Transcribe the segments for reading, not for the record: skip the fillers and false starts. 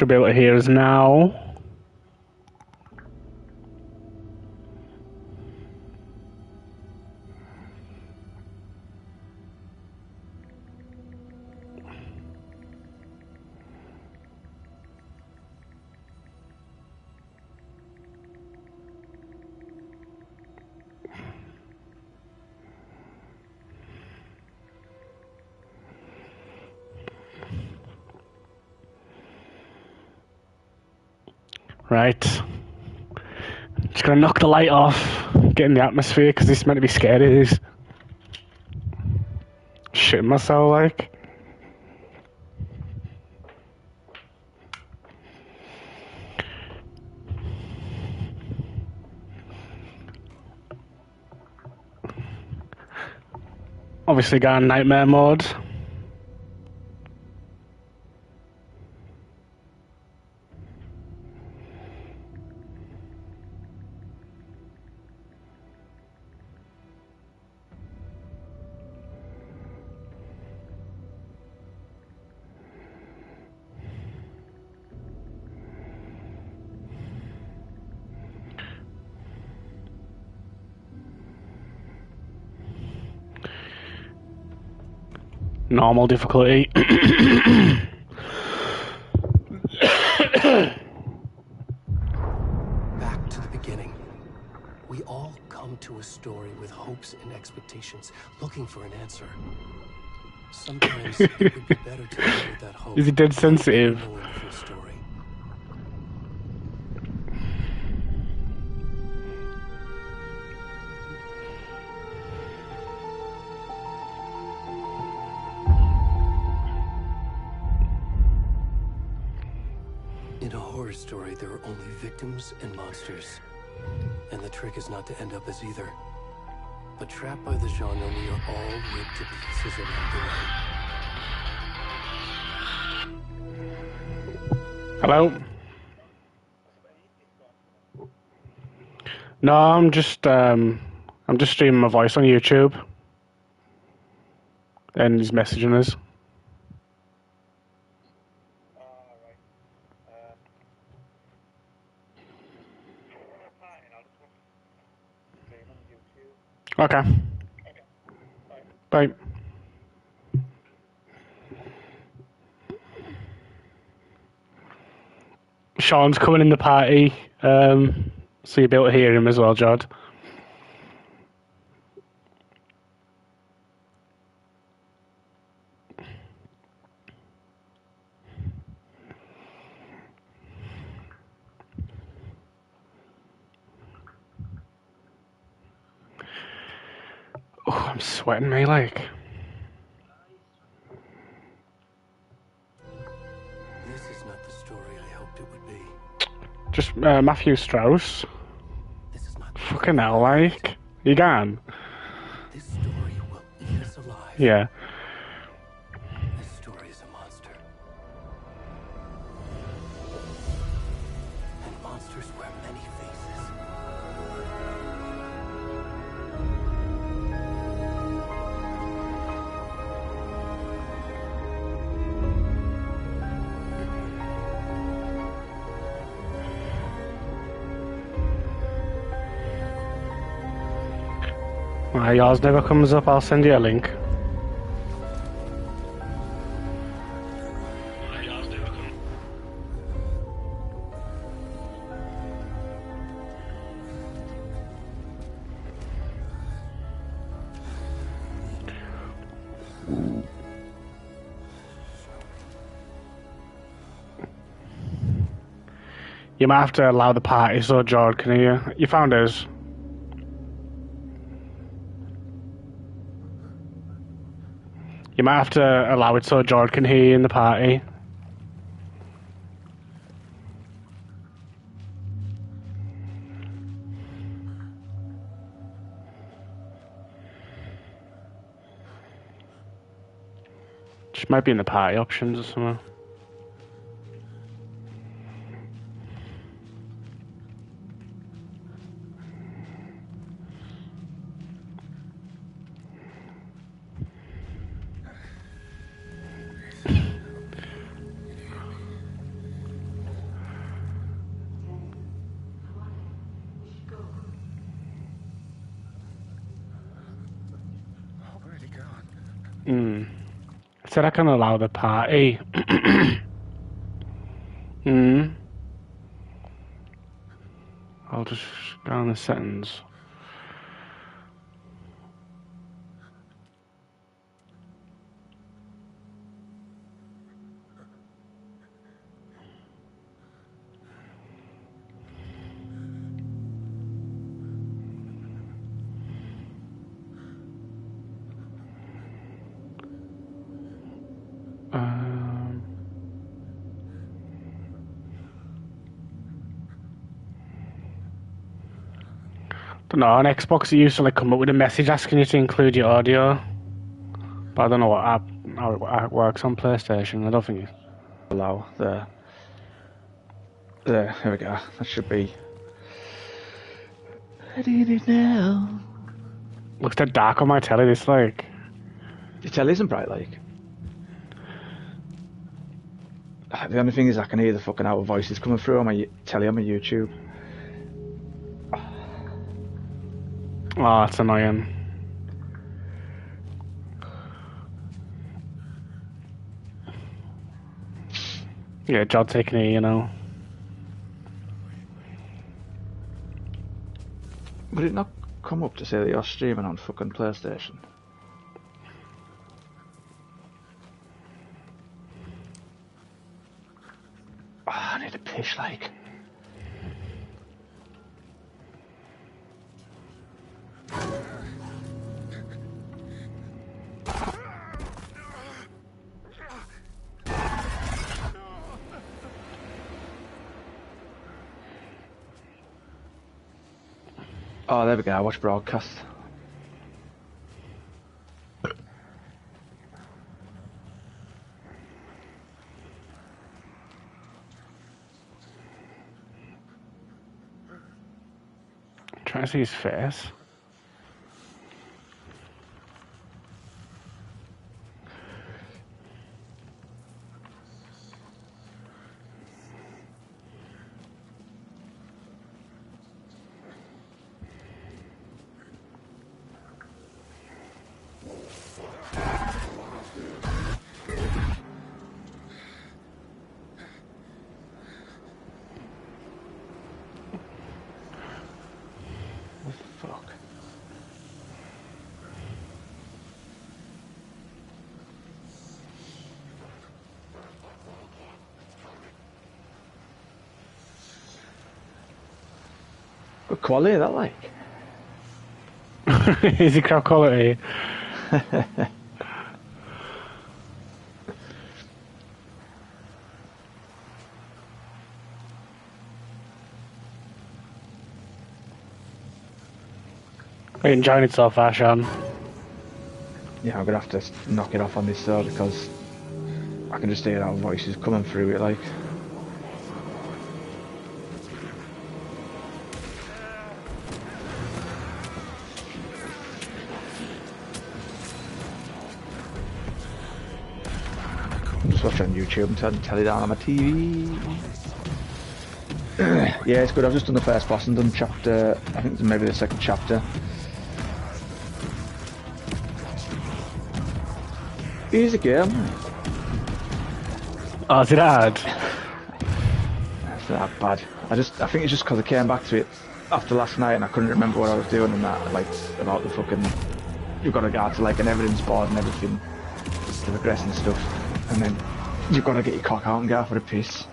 should be able to hear us now. Right. Just gonna knock the light off, get in the atmosphere, because this is meant to be scary, this. Shitting myself, like. Obviously got in nightmare mode. Normal difficulty. Back to the beginning. We all come to a story with hopes and expectations, looking for an answer. Sometimes it would be better to live with that hope. Is he dead sensitive? Knowing the full story. In a horror story, there are only victims and monsters. And the trick is not to end up as either. But trapped by the genre, we are all ripped to pieces along the way. Hello? No, I'm just streaming my voice on YouTube. And he's messaging us. Okay. Bye. Sean's coming in the party, so you'll be able to hear him as well, Jod. Oh, I'm sweating me like. This is not the story I hoped it would be. Just Matthew Strauss. This is not Fucking hell, like. You gone? This story will eat us alive. Yeah. This story is a monster. And monsters wear many faces. Yours never comes up, I'll send you a link. You might have to allow the party so George can hear. You found us. You might have to allow it so George can hear you in the party. Just might be in the party options or something. Said I can allow the party. I'll just go on the settings. Don't know, on Xbox it used to like come up with a message asking you to include your audio. But I don't know how it works on PlayStation. I don't think you allow the there we go. That should be I need it now. looks dead dark on my telly, this like. Your telly isn't bright like. The only thing is I can hear the fucking our voices coming through on my telly on my YouTube. Oh, that's annoying. Yeah, job taking it, you know. Would it not come up to say that you're streaming on fucking PlayStation? Oh, I need a piss like. Oh, there we go. I watch broadcast. I'm trying to see his face. Fuck. Good quality, that like. Is it crap quality? Are you enjoying it so far, Sean? Yeah, I'm gonna have to knock it off on this though because I can just hear our voices coming through it like. Just watch on YouTube and turn the telly down on my TV. Yeah, it's good. I've just done the first boss and done chapter, I think maybe the second chapter. Easy game. Oh, is it hard? It's not that bad. I think it's just because I came back to it after last night and I couldn't remember what I was doing and that, like, about the fucking, you've got to go to like an evidence board and everything to progress and stuff, and then you've got to get your cock out and go for a piss.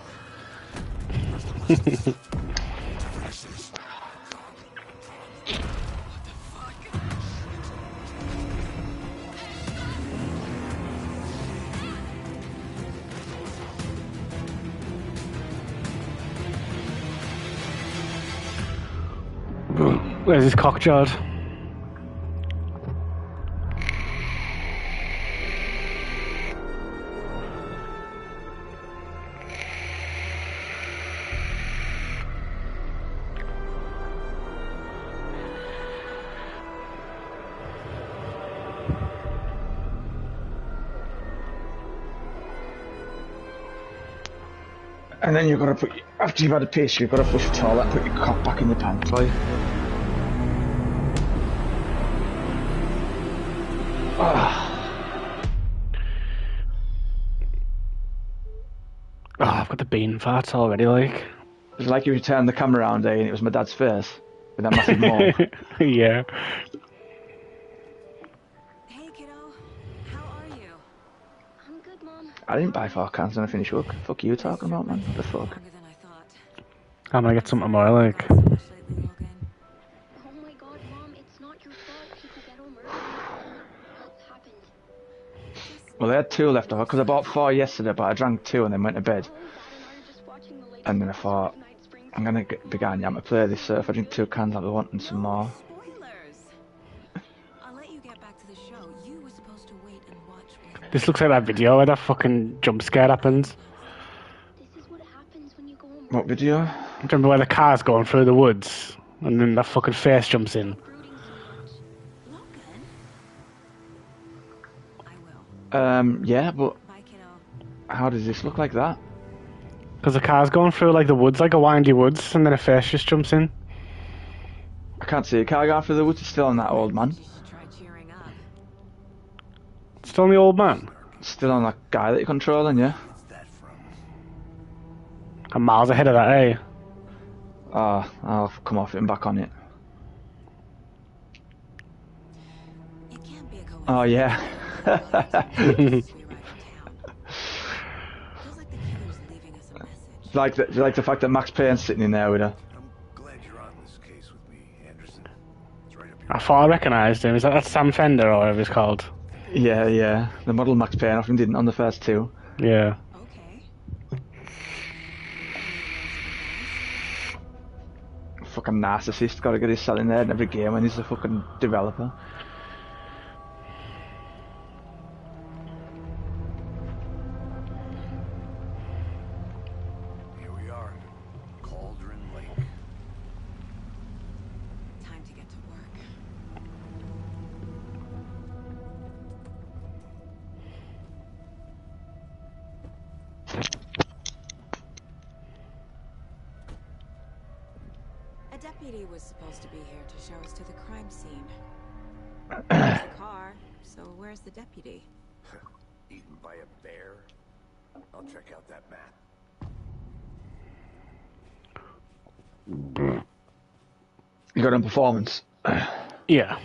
Where's his cock jawed? And then you've got to put, after you've had a piss, you've got to flush the toilet and put your cock back in the pants, like. I've got the bean farts already, like. It's like if you turned the camera around, and it was my dad's face with that massive mole. Yeah. Hey, kiddo. How are you? I'm good, Mom. I didn't buy 4 cans when I finished work. Fuck you talking about, man? What the fuck? Longer than I thought. I'm gonna get something more, like. So much lately, Logan. Oh my god, Mom, it's not your fault. People get all murdered. What happened? Well, I had 2 left over because I bought 4 yesterday, but I drank 2 and then went to bed. Oh, Dad and I are just watching the latest And then I episode thought, of Night Springs. I'm gonna be going to play this, so if I drink 2 cans, I'll be wanting some more. Spoilers. I'll let you get back to the show. You were supposed to wait and watch with This looks like that video where that fucking jump scare happens. This is what happens when you go on What video? Remember where the car's going through the woods, and then that fucking face jumps in. brooding so much. Logan. I will. Yeah, but Bye, kiddo. how does this look like that? Because the car's going through like the woods, like a windy woods, and then a face just jumps in. I can't see a car going through the woods. It's still on that old man. You should try cheering up. Still on the old man. Still on that guy that you're controlling, yeah? I'm miles ahead of that, eh? Oh, I'll come off it and back on it. It can't be a coincidence. Oh, yeah. We arrived in town. Feels like the killer's leaving us a message. like the fact that Max Payne's sitting in there with her. I'm glad you're on this case with me, Anderson. It's right up your I thought I recognised him. Is that Sam Fender or whatever he's called? Yeah. The model Max Payne often didn't on the first 2. Yeah. Okay. Fucking narcissist, gotta get his cell in there in every game and he's a fucking developer. Here we are. Cauldron Lake. Time to get to work. A deputy was supposed to be here to show us to the crime scene. There's the car, so where's the deputy? Eaten by a bear? I'll check out that map. You got on performance. Yeah.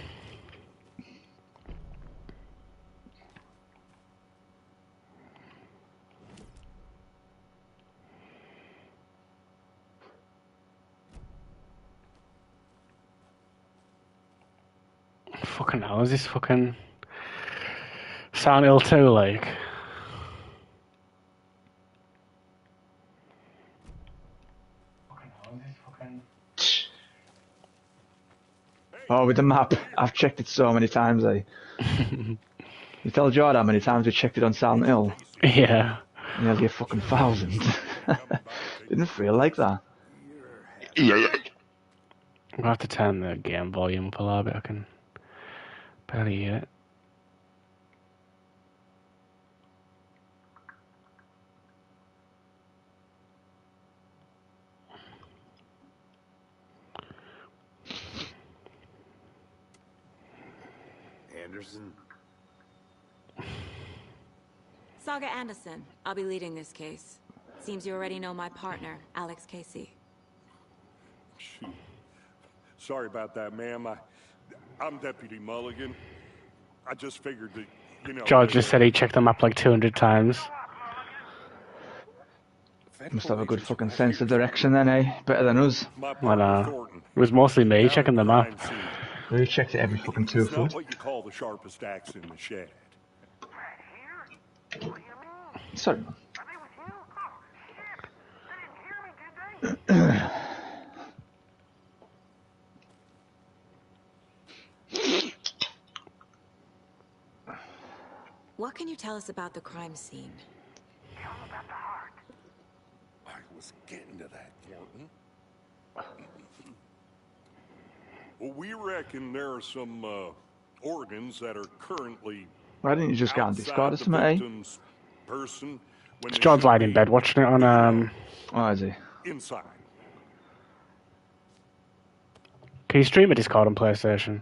Fucking hell, is this fucking Silent Hill 2 like? Oh, with the map, I've checked it so many times, eh? You tell Jordan how many times we checked it on Silent Hill? Yeah. Nearly a fucking 1,000. Didn't feel like that. I'm gonna have to turn the game volume up a little bit, I can barely hear it. Anderson? Saga Anderson. I'll be leading this case. Seems you already know my partner, Alex Casey. Shoot. Sorry about that, ma'am. I'm Deputy Mulligan. I just figured that, you know... George just said he checked the map like 200 times. Must have a good fucking sense of direction then, eh? Better than us. My Well, partner Thornton. it was mostly me Down checking at the map. crime scene. We checked it every fucking 2 It's not foot. what you call the sharpest axe in the shed. Sorry, man. What can you tell us about the crime scene? I was getting to that, Thornton. Well, we reckon there are some organs that are currently Why didn't you just go on outside Discord or the something, eh? victim's person when they George should lying in be bed watching it on Oh, is he? inside. Can you stream a Discord on PlayStation?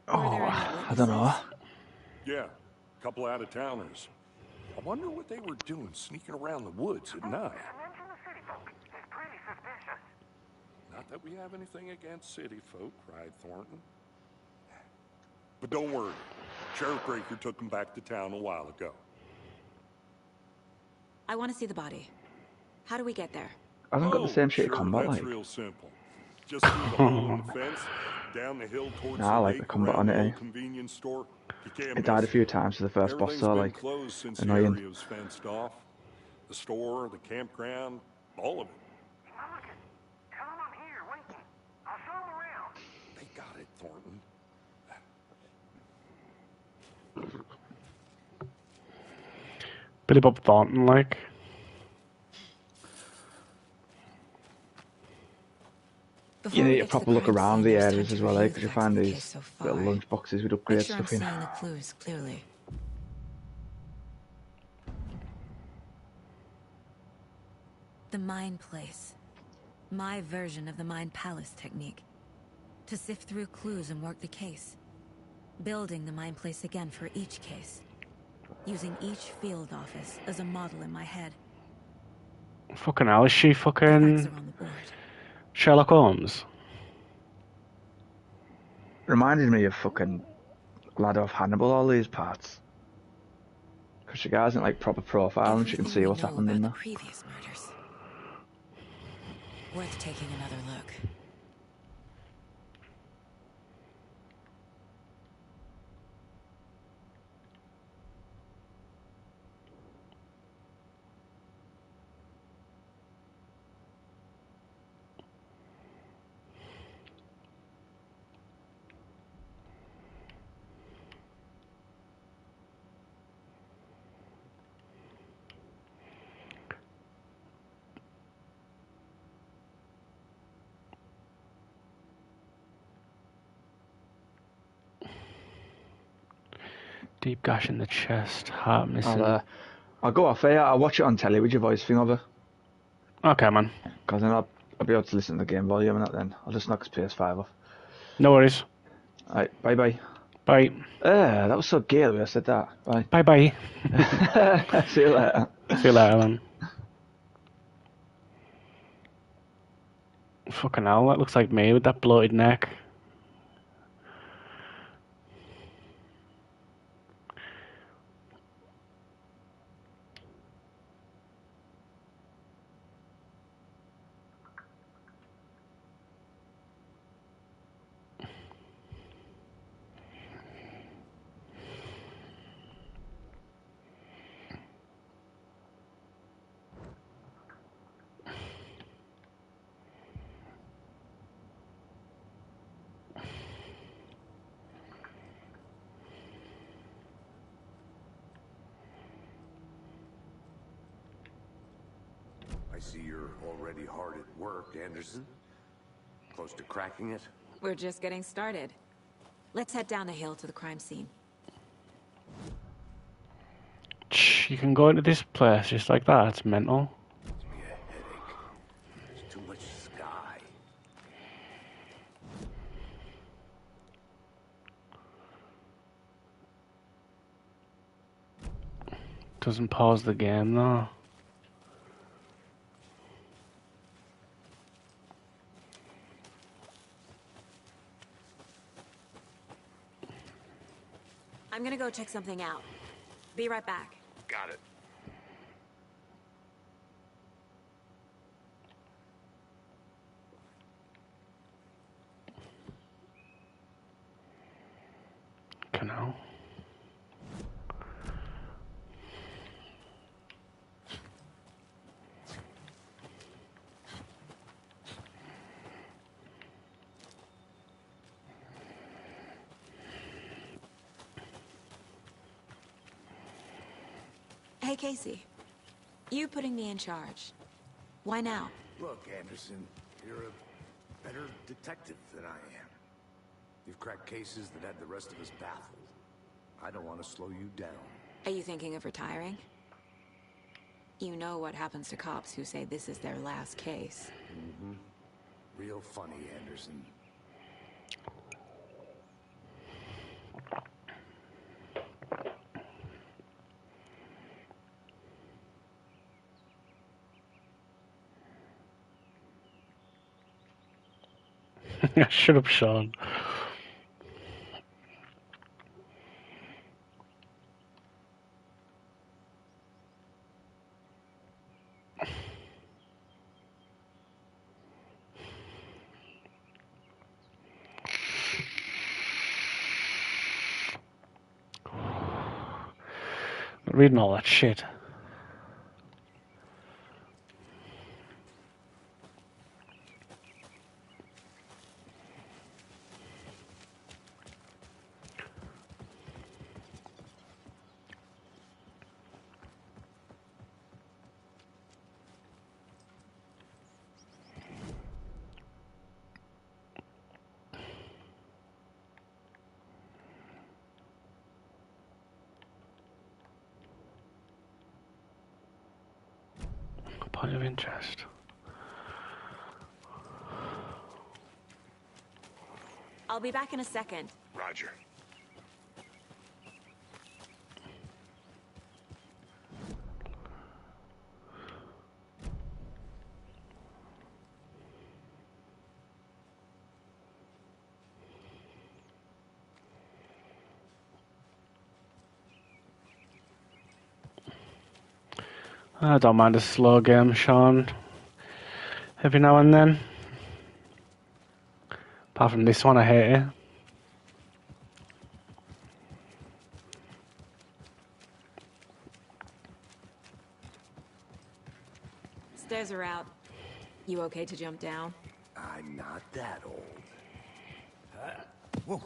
Were there Oh, any I don't know. witnesses? Yeah, couple out-of-towners. I wonder what they were doing sneaking around the woods at night. Not that we have anything against city folk, cried Thornton. But don't worry. Sheriff Breaker took them back to town a while ago. I want to see the body. How do we get there? Hasn't got the same shit sure, combat that's like. real simple. Just through the hole in the fence, down the hill towards Nah, I the like lake, the combat around on the it, old eh? convenience store. You can't It died a miss few it. times to the first boss, Everything's so been like closed since annoying. the area was fenced off. The store, the campground, all of it. Tell him I'm here, waiting. I'll show him around. They got it, Thornton. Billy Bob Thornton, like. You Before we need to get to the proper look crime around scene, the there's time areas to as well, review because the you facts find of the these case so little far. lunch boxes with Make upgrade sure I'm stuff in. seeing the clues clearly. The Mind Place. My version of the Mind Palace technique. To sift through clues and work the case. Building the Mind Place again for each case. Using each field office as a model in my head. Fucking hell, is she The facts fucking are on the board. Sherlock Holmes? Reminded me of fucking Lad of Hannibal, all these parts. Because she hasn't like proper profile and she can Everything see we what's know happened about in the there. previous murders. Worth taking another look. Deep gash in the chest, heart missing. I'll go off here, I'll watch it on telly with your voice thing over. Okay, man. Because then I'll be able to listen to the game volume and that then. I'll just knock his PS5 off. No worries. Alright, bye bye. Bye. That was so gay the way I said that. Bye. Bye bye. See you later. See you later, man. Fucking hell, that looks like me with that bloated neck. I see you're already hard at work, Anderson. Close to cracking it? We're just getting started. Let's head down the hill to the crime scene. You can go into this place just like that, it's mental. Gives me a headache. There's too much sky. Doesn't pause the game though. I'm gonna go check something out. Be right back. Got it. Canal. Hey, Casey. You putting me in charge. Why now? Look, Anderson, you're a better detective than I am. You've cracked cases that had the rest of us baffled. I don't want to slow you down. Are you thinking of retiring? You know what happens to cops who say this is their last case. Mm-hmm. Real funny, Anderson. Shut up, Sean. Reading all that shit. Point of interest. I'll be back in a second. Roger. I don't mind a slow game, Sean. Every now and then. Apart from this one, I hate it. Stairs are out. You okay to jump down? I'm not that old. Whoa.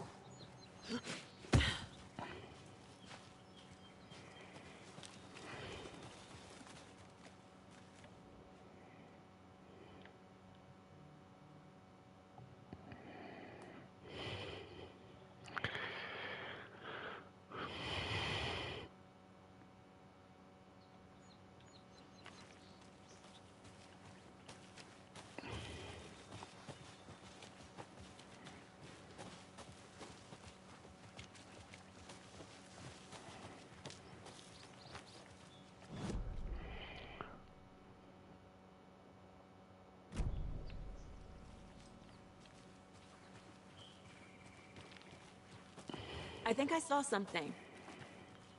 I think I saw something.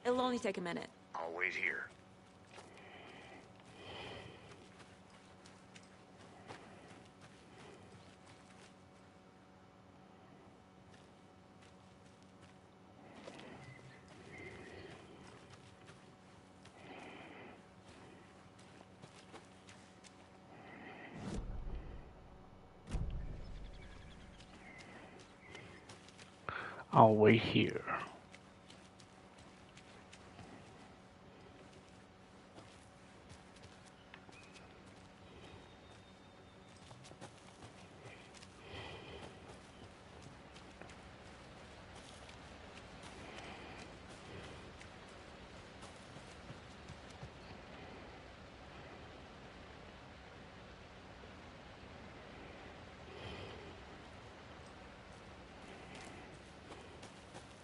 It'll only take a minute. I'll wait here. I'll wait here.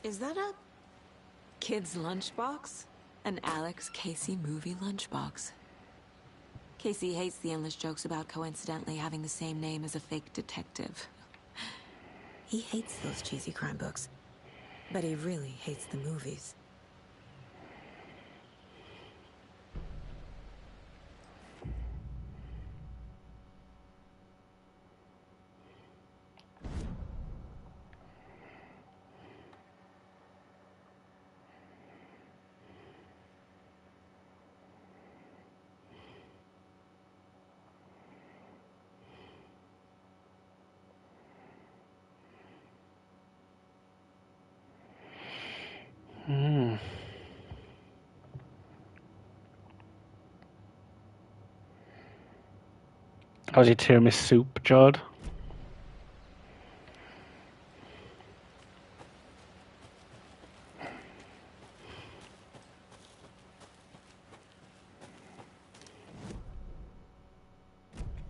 Is that a kid's lunchbox? An Alex Casey movie lunchbox. Casey hates the endless jokes about coincidentally having the same name as a fake detective. He hates those cheesy crime books, but he really hates the movies. How's your tiramisu soup, Jord?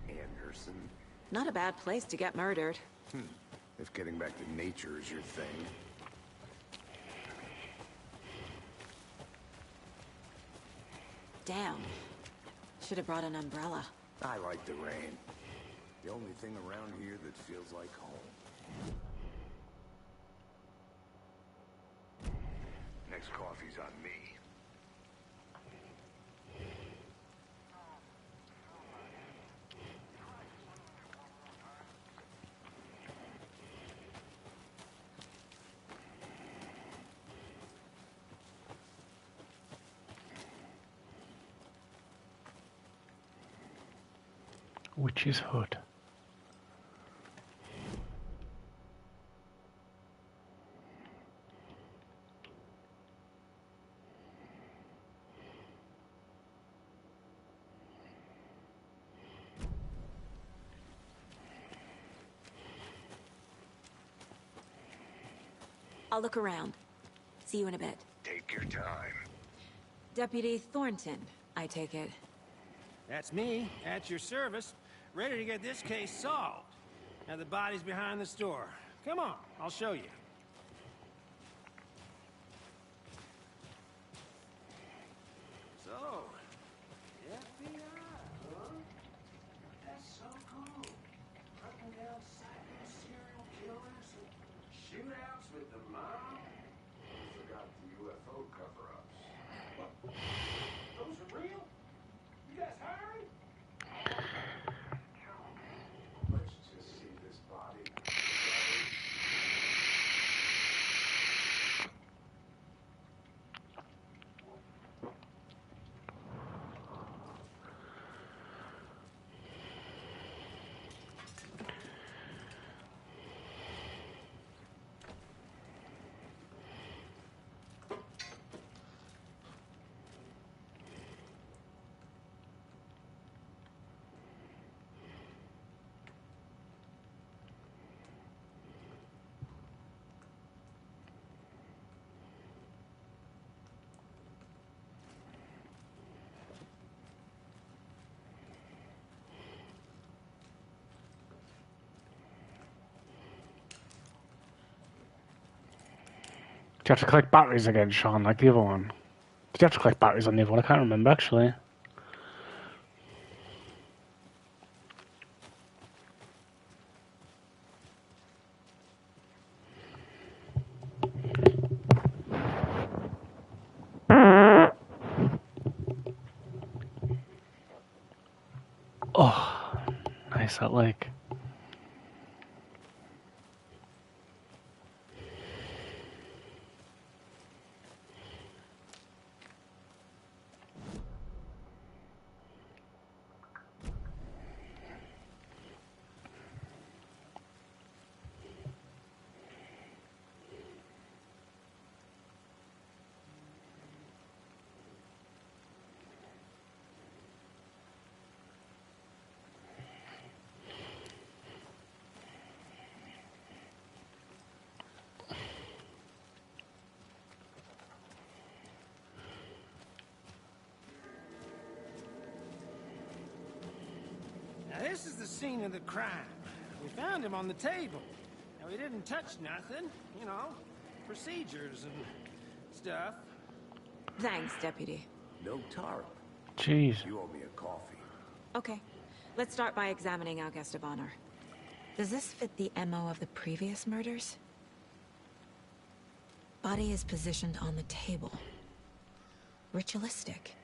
Anderson. Not a bad place to get murdered. If getting back to nature is your thing. Damn. Should have brought an umbrella. I like the rain. The only thing around here that feels like home. Liability's on me. Witch's Hood. I'll look around. See you in a bit. Take your time. Deputy Thornton, I take it. That's me, at your service, ready to get this case solved. Now the body's behind the store. Come on, I'll show you. So, FBI, huh? That's so cool. Hunting down psycho serial killers and shootouts with the mob. Forgot the UFO cover-ups. What? Those are real? You guys hiring? Let's just see this body. Do you have to collect batteries again, Sean, like the other one? Did you have to collect batteries on the other one? I can't remember, actually. Oh, nice, that lake. Now this is the scene of the crime. We found him on the table. Now he didn't touch nothing, you know, procedures and stuff. Thanks, Deputy. No tarp. Jeez. You owe me a coffee. Okay, let's start by examining our guest of honor. Does this fit the MO of the previous murders? Body is positioned on the table. Ritualistic.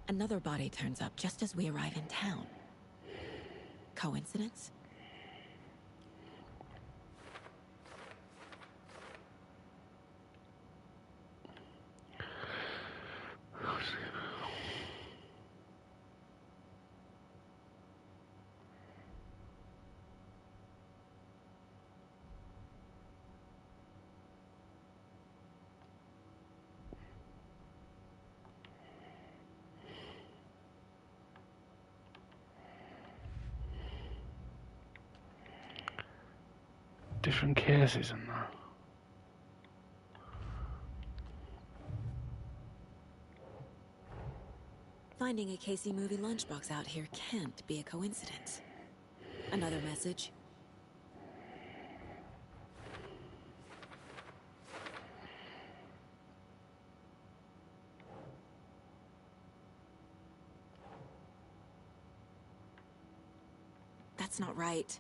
Another body turns up just as we arrive in town. Coincidence? Different cases and that. Finding a Casey movie lunchbox out here can't be a coincidence. Another message. That's not right.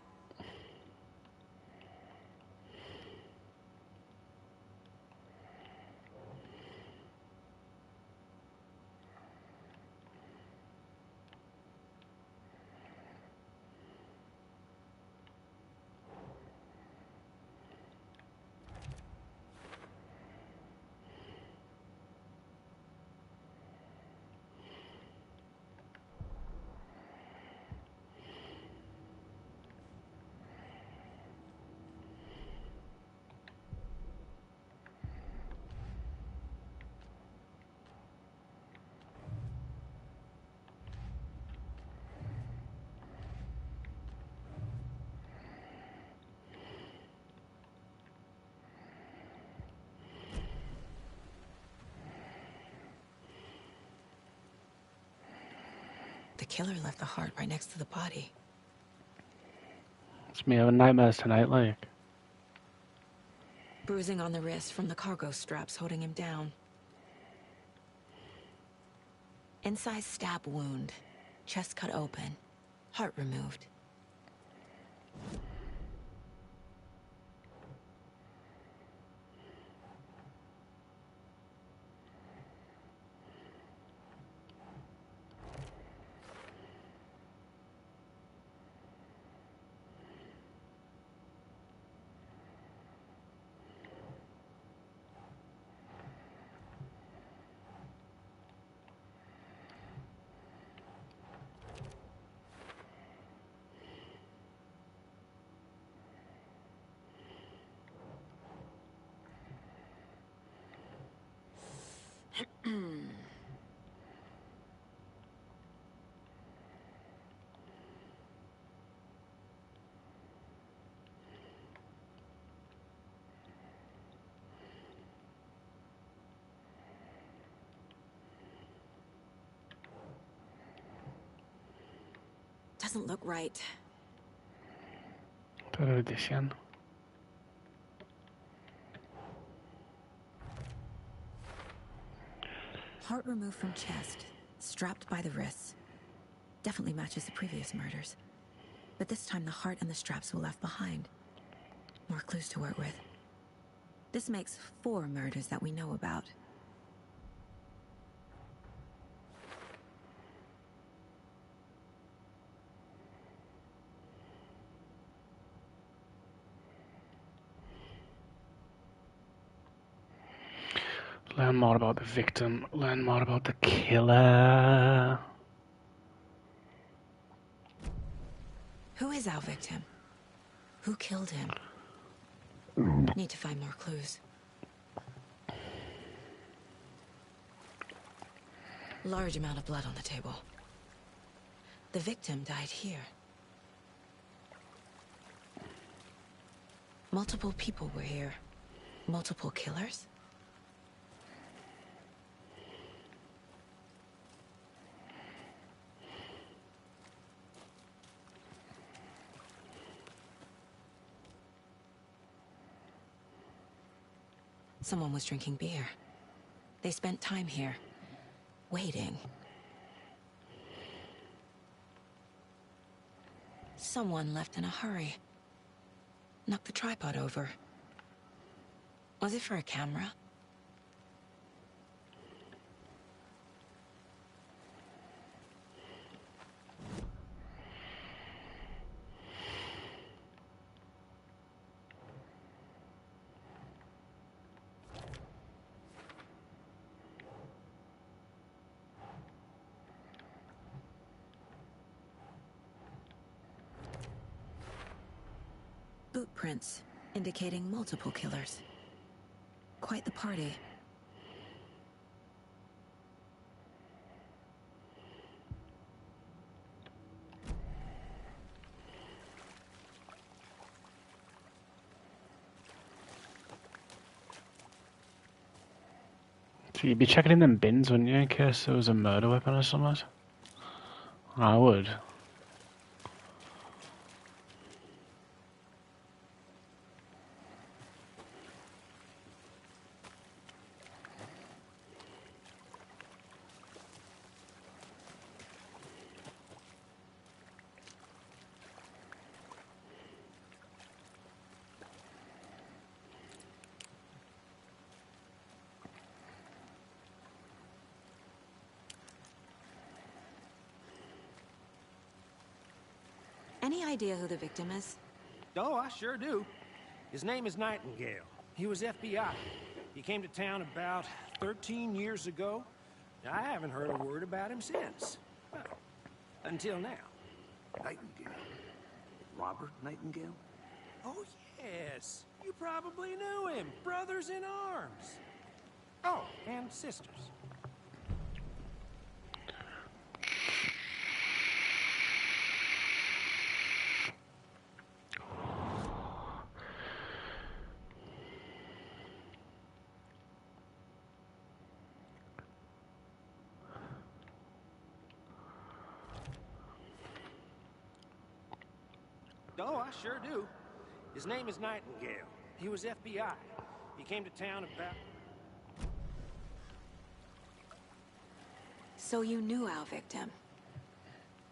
The killer left the heart right next to the body. It's me having nightmares tonight, like. Bruising on the wrist from the cargo straps holding him down. Incised stab wound. Chest cut open. Heart removed. Doesn't look right. Third edition. Heart removed from chest, strapped by the wrists. Definitely matches the previous murders. But this time the heart and the straps were left behind. More clues to work with. This makes 4 murders that we know about. Learn more about the victim. Learn more about the killer. Who is our victim? Who killed him? Need to find more clues. Large amount of blood on the table. The victim died here. Multiple people were here. Multiple killers? Someone was drinking beer. They spent time here, waiting. Someone left in a hurry. Knocked the tripod over. Was it for a camera? Boot prints, indicating multiple killers. Quite the party. So you'd be checking in them bins, wouldn't you, in case there was a murder weapon or something? I would. Any idea who the victim is? Oh, I sure do. His name is Nightingale. He was FBI. He came to town about 13 years ago. I haven't heard a word about him since. Well, until now. Nightingale? Robert Nightingale? Oh, yes. You probably knew him. Brothers in arms. Oh, and sisters. Oh, I sure do. His name is Nightingale. He was FBI. He came to town about... So you knew our victim?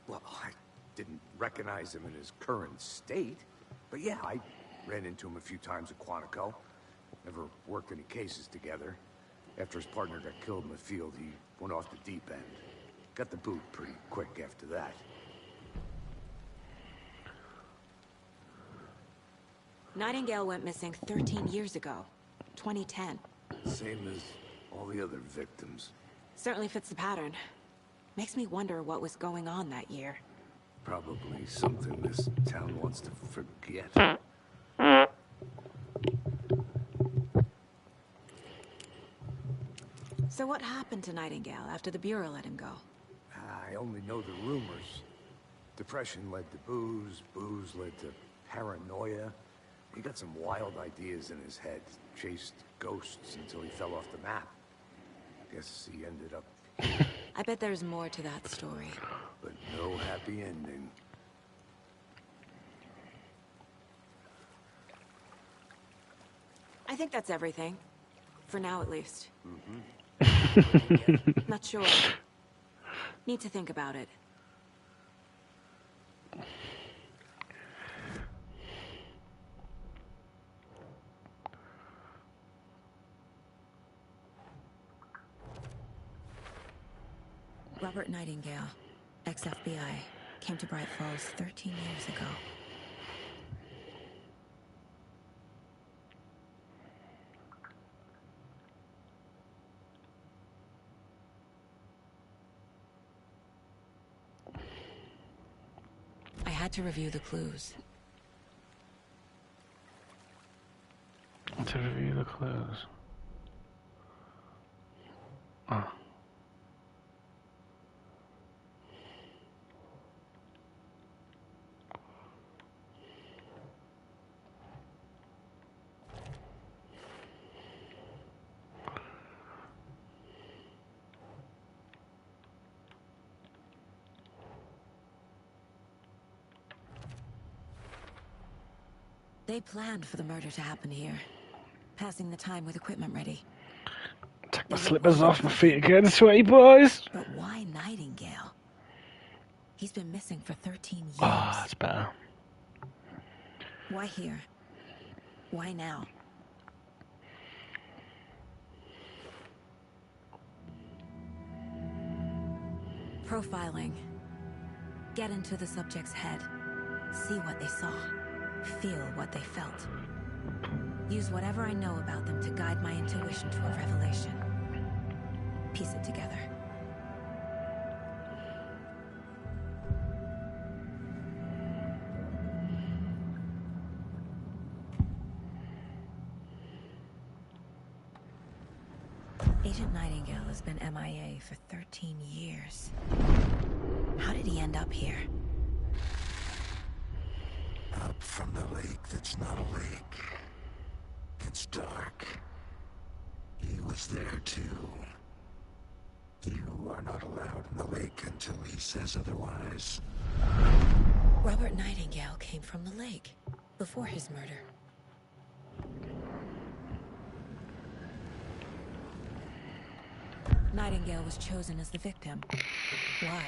Well, I didn't recognize him in his current state. But yeah, I ran into him a few times at Quantico. Never worked any cases together. After his partner got killed in the field, he went off the deep end. Got the boot pretty quick after that. Nightingale went missing 13 years ago. 2010. Same as all the other victims. Certainly fits the pattern. Makes me wonder what was going on that year. Probably something this town wants to forget. So what happened to Nightingale after the Bureau let him go? I only know the rumors. Depression led to booze, booze led to paranoia. He got some wild ideas in his head, chased ghosts until he fell off the map. Guess he ended up here, I bet there's more to that story. but no happy ending. I think that's everything. For now, at least. Not sure. Need to think about it. Robert Nightingale, ex-FBI, came to Bright Falls 13 years ago. I had to review the clues. To review the clues. Oh. They planned for the murder to happen here, passing the time with equipment ready. Take my slippers off, my feet are getting sweaty, boys. But why Nightingale? He's been missing for 13 years. Oh, that's better. Why here? Why now? Profiling. Get into the subject's head. See what they saw. Feel what they felt. Use whatever I know about them to guide my intuition to a revelation. Piece it together. Agent Nightingale has been MIA for 13 years. How did he end up here? Up from the lake that's not a lake. It's dark. He was there too. You are not allowed in the lake until he says otherwise. Robert Nightingale came from the lake, before his murder. Nightingale was chosen as the victim. Why?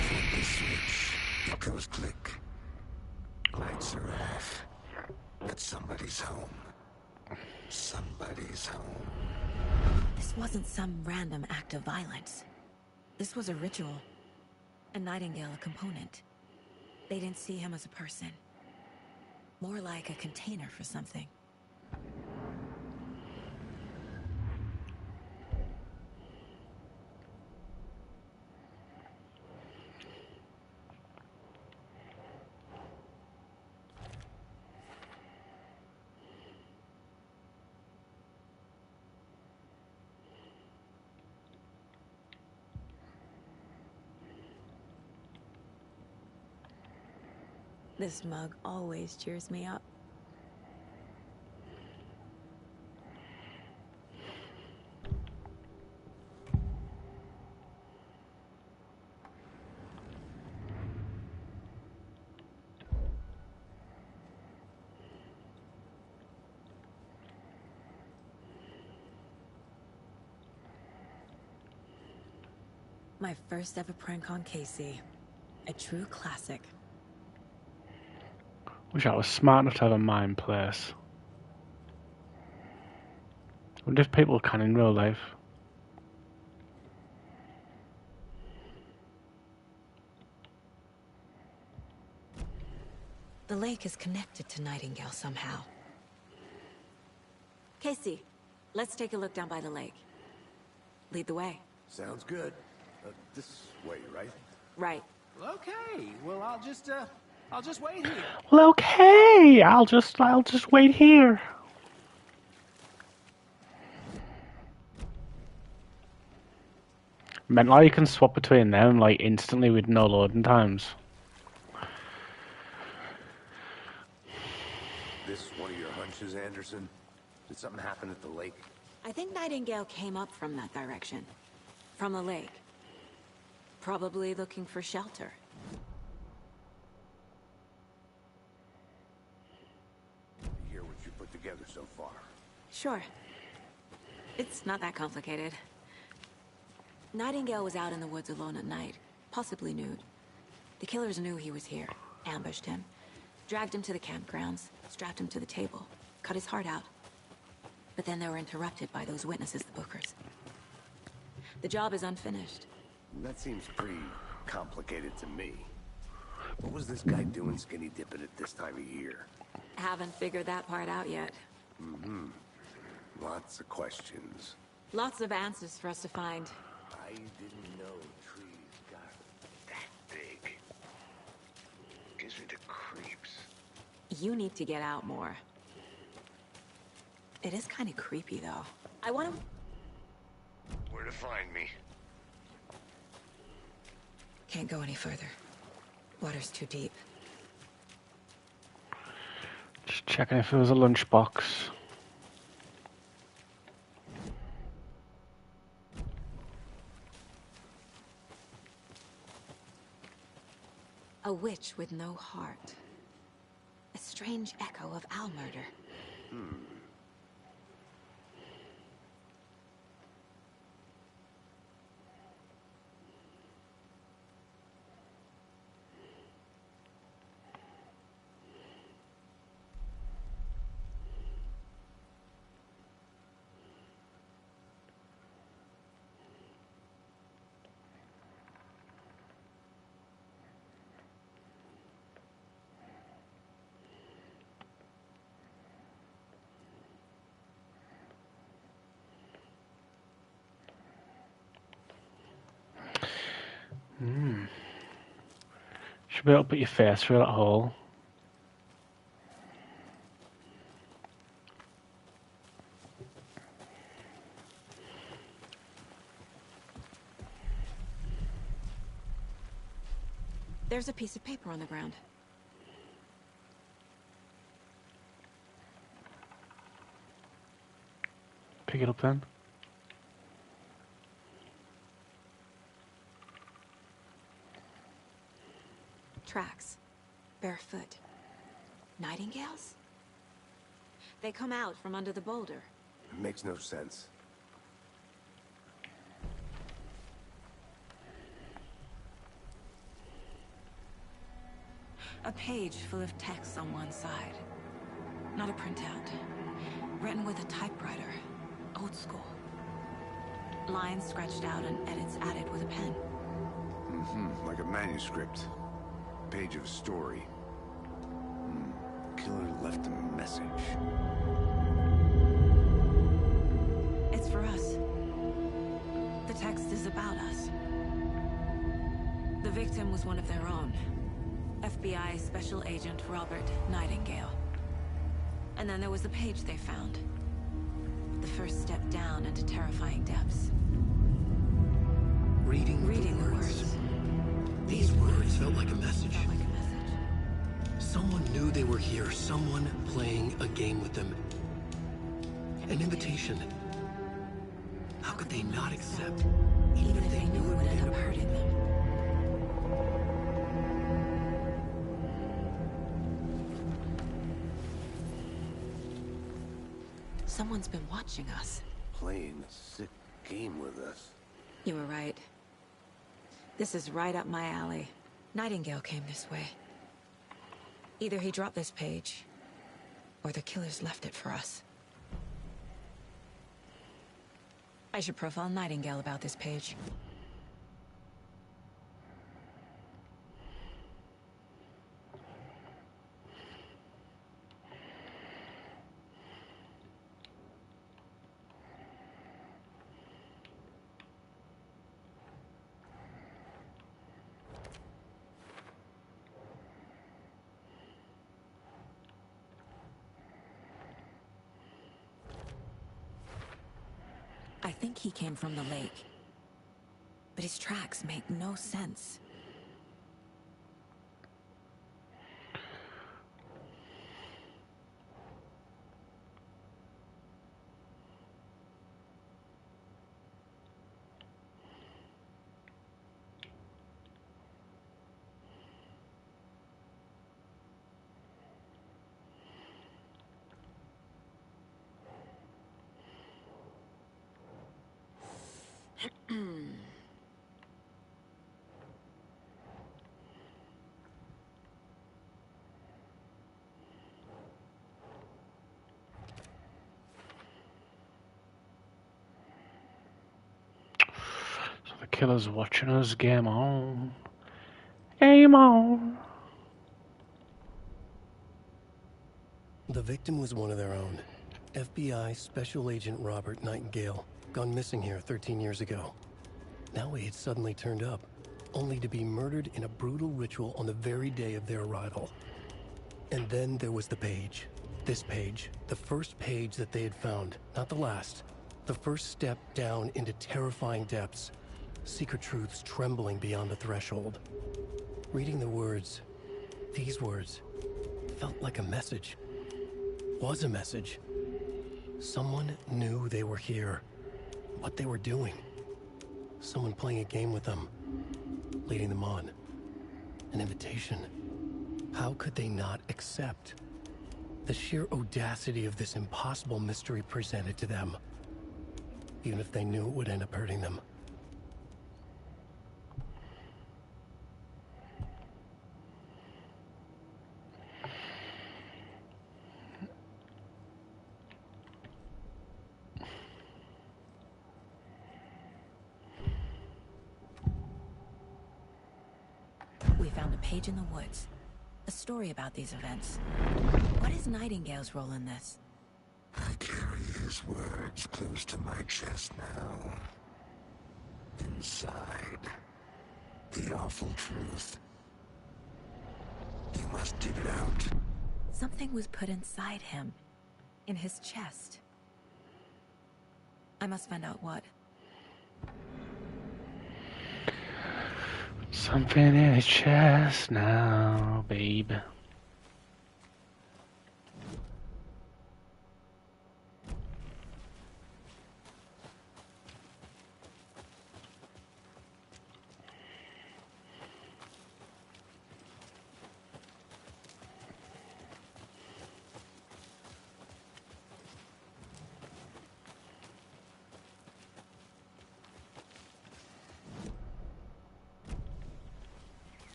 Flip the switch. It goes click. Lights are off. But somebody's home. Somebody's home. This wasn't some random act of violence. This was a ritual. And Nightingale a component. They didn't see him as a person. More like a container for something. This mug always cheers me up. My first ever prank on Casey. A true classic. Wish I was smart enough to have a mind place. I wonder if people can in real life. The lake is connected to Nightingale somehow. Casey, let's take a look down by the lake. Lead the way. Sounds good. This way, right? Right. Okay, well, I'll just wait here. Well, okay. I'll just wait here. Meant like you can swap between them like instantly with no loading times. This one of your hunches, Anderson? Did something happen at the lake? I think Nightingale came up from that direction. From the lake. Probably looking for shelter. Hear what you put together so far. Sure. It's not that complicated. Nightingale was out in the woods alone at night, possibly nude. The killers knew he was here, ambushed him, dragged him to the campgrounds, strapped him to the table, cut his heart out. But then they were interrupted by those witnesses, the Bookers. The job is unfinished. That seems pretty complicated to me. What was this guy doing skinny dipping at this time of year? Haven't figured that part out yet. Mm-hmm. Lots of questions. Lots of answers for us to find. I didn't know trees got that big. Gives me the creeps. You need to get out more. It is kind of creepy, though. I want to... Where to find me? Can't go any further. Water's too deep. Just checking if there was a lunchbox. A witch with no heart. A strange echo of Al murder. Should be able to put your face through that hole. There's a piece of paper on the ground. Pick it up then. Tracks. Barefoot. Nightingales? They come out from under the boulder. It makes no sense. A page full of text on one side. Not a printout. Written with a typewriter. Old school. Lines scratched out and edits added with a pen. Mm-hmm. Like a manuscript. page of a story. Killer left a message. It's for us. The text is about us. The victim was one of their own. FBI Special Agent Robert Nightingale. And then there was the page they found. The first step down into terrifying depths. Reading the words. These words felt like a message. Someone knew they were here. Someone playing a game with them. An invitation. How could they not accept, even if they knew it would end up hurting them? Someone's been watching us. Playing a sick game with us. You were right. This is right up my alley. Nightingale came this way. Either he dropped this page, or the killers left it for us. I should profile Nightingale about this page. I think he came from the lake. But his tracks make no sense. So the killer's watching us. Game on. Game on. The victim was one of their own. FBI Special Agent Robert Nightingale, gone missing here 13 years ago. Now he had suddenly turned up, only to be murdered in a brutal ritual on the very day of their arrival. And then there was the page. This page, the first page that they had found, not the last. The first step down into terrifying depths. Secret truths trembling beyond the threshold. Reading the words, these words, felt like a message. Was a message. Someone knew they were here. What they were doing. Someone playing a game with them. Leading them on. An invitation. How could they not accept? The sheer audacity of this impossible mystery presented to them. Even if they knew it would end up hurting them. We found a page in the woods. A story about these events. What is Nightingale's role in this? I carry his words close to my chest now. Inside, the awful truth. You must dig it out. Something was put inside him. In his chest. I must find out what. Something in his chest now, babe.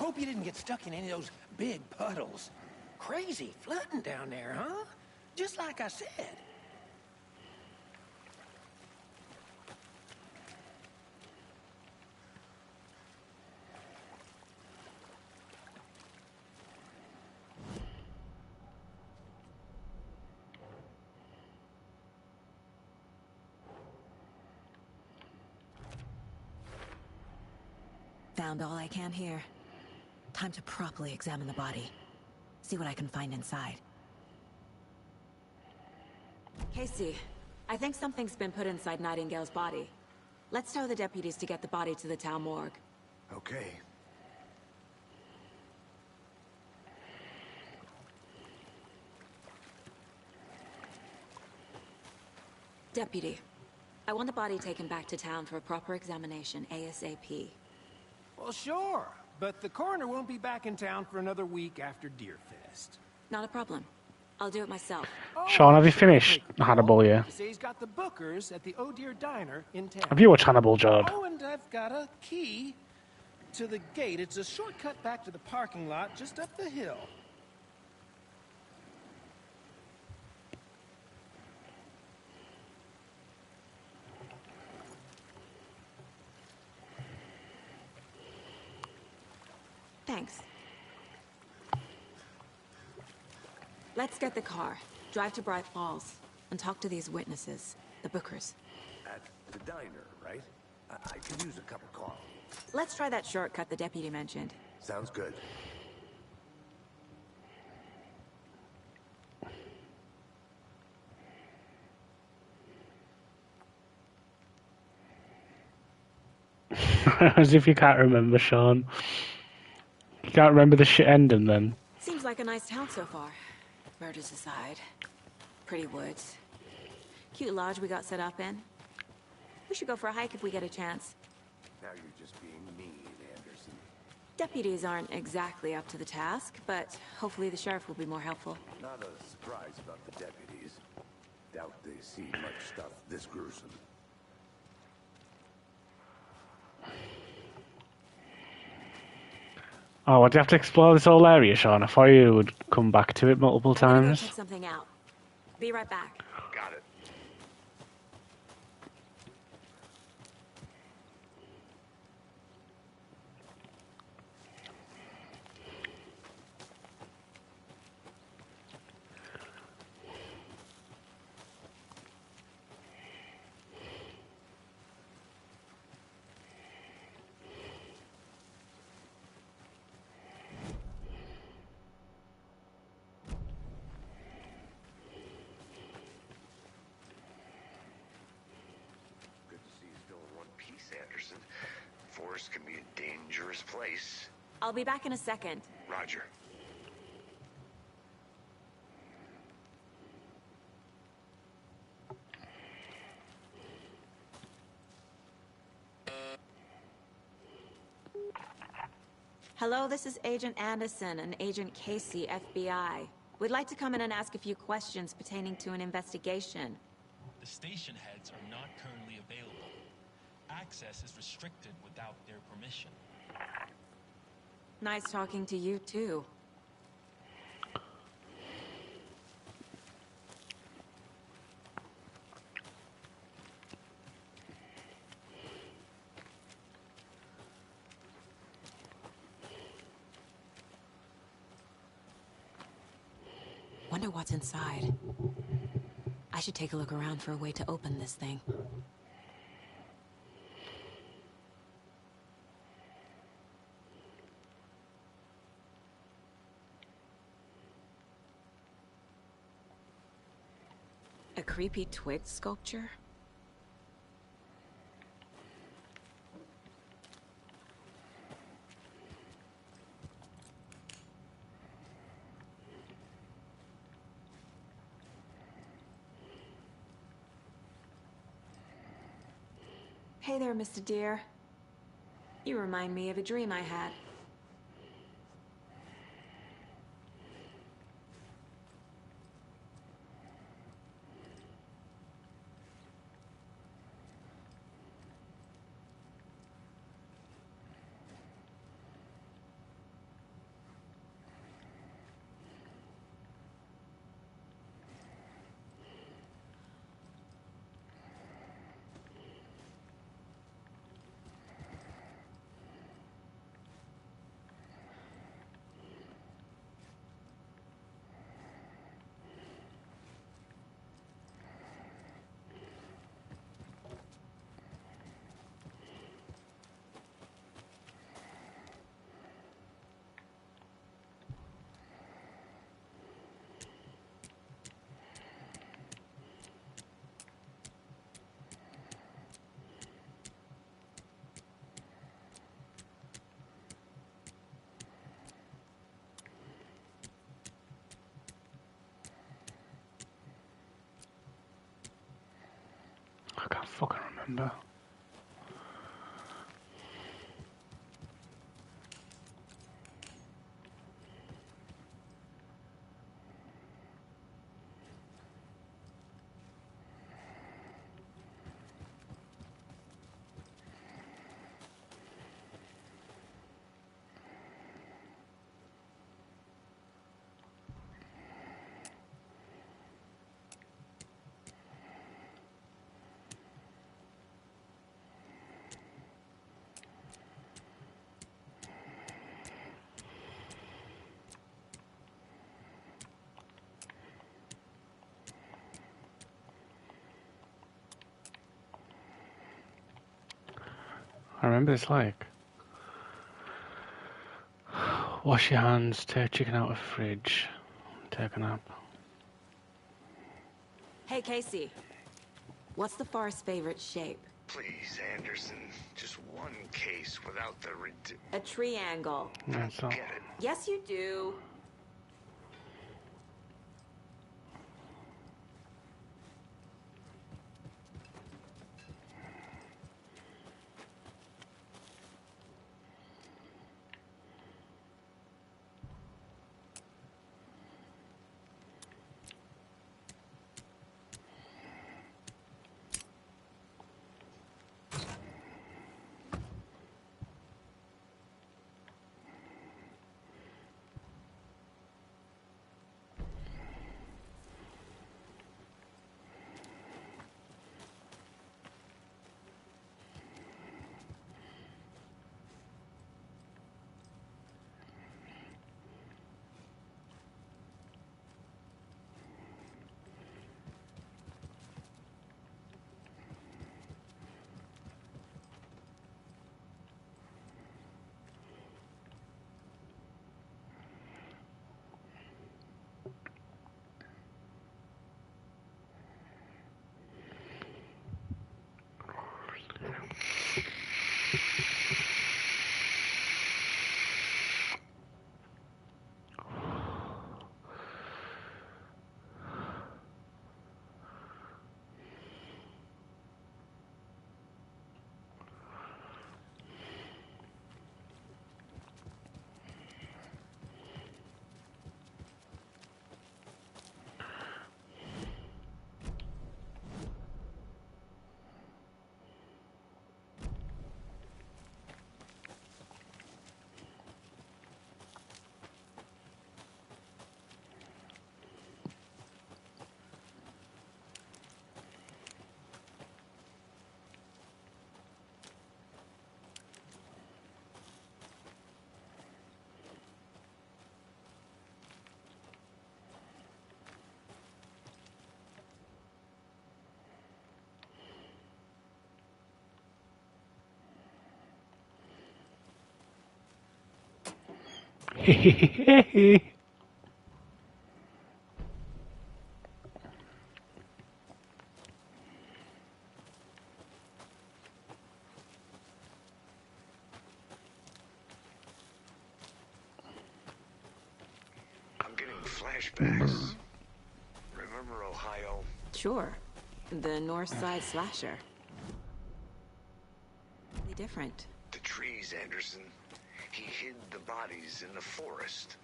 hope you didn't get stuck in any of those big puddles. Crazy flooding down there, huh? Just like I said. Found all I can here. Time to properly examine the body. See what I can find inside. Casey, I think something's been put inside Nightingale's body. Let's tell the deputies to get the body to the town morgue. Okay. Deputy, I want the body taken back to town for a proper examination, ASAP. Well, sure. But the coroner won't be back in town for another week after Deerfest. Not a problem. I'll do it myself. Sean, have you finished Hannibal yet? You say he's got the bookers at the Oh Dear Diner in town. Have you watched Hannibal, Jord? Oh, and I've got a key to the gate. It's a shortcut back to the parking lot just up the hill. Thanks. Let's get the car, drive to Bright Falls, and talk to these witnesses, the bookers. At the diner, right? I could use a cup of coffee. Let's try that shortcut the deputy mentioned. Sounds good. As if you can't remember, Sean. You can't remember the shit ending then. Seems like a nice town so far. Murders aside. Pretty woods. Cute lodge we got set up in. We should go for a hike if we get a chance. Now you're just being mean, Anderson. Deputies aren't exactly up to the task, but hopefully the sheriff will be more helpful. Not a surprise about the deputies. Doubt they see much stuff this gruesome. Oh, what, do you have to explore this whole area, Sean? I thought you would come back to it multiple I'm gonna go times. check something out. Be right back. Got it. Good to see you still in one piece, Anderson. Forest can be a dangerous place. I'll be back in a second. Roger. Hello, this is Agent Anderson and Agent Casey, FBI. We'd like to come in and ask a few questions pertaining to an investigation. The station heads are not currently available. Access is restricted without their permission. Nice talking to you, too. Wonder what's inside. I should take a look around for a way to open this thing. A creepy twig sculpture? Hey there, Mr. Deer. You remind me of a dream I had. remember. I remember it's like wash your hands, take chicken out of fridge, take a nap. Hey, Casey. What's the far's favorite shape? Please, Anderson. Just one case without the A triangle. That's all. Get it. Yes, you do. I'm getting flashbacks. Remember Ohio? Sure. The North Side slasher. Different. The trees, Anderson. He hid the bodies in the forest.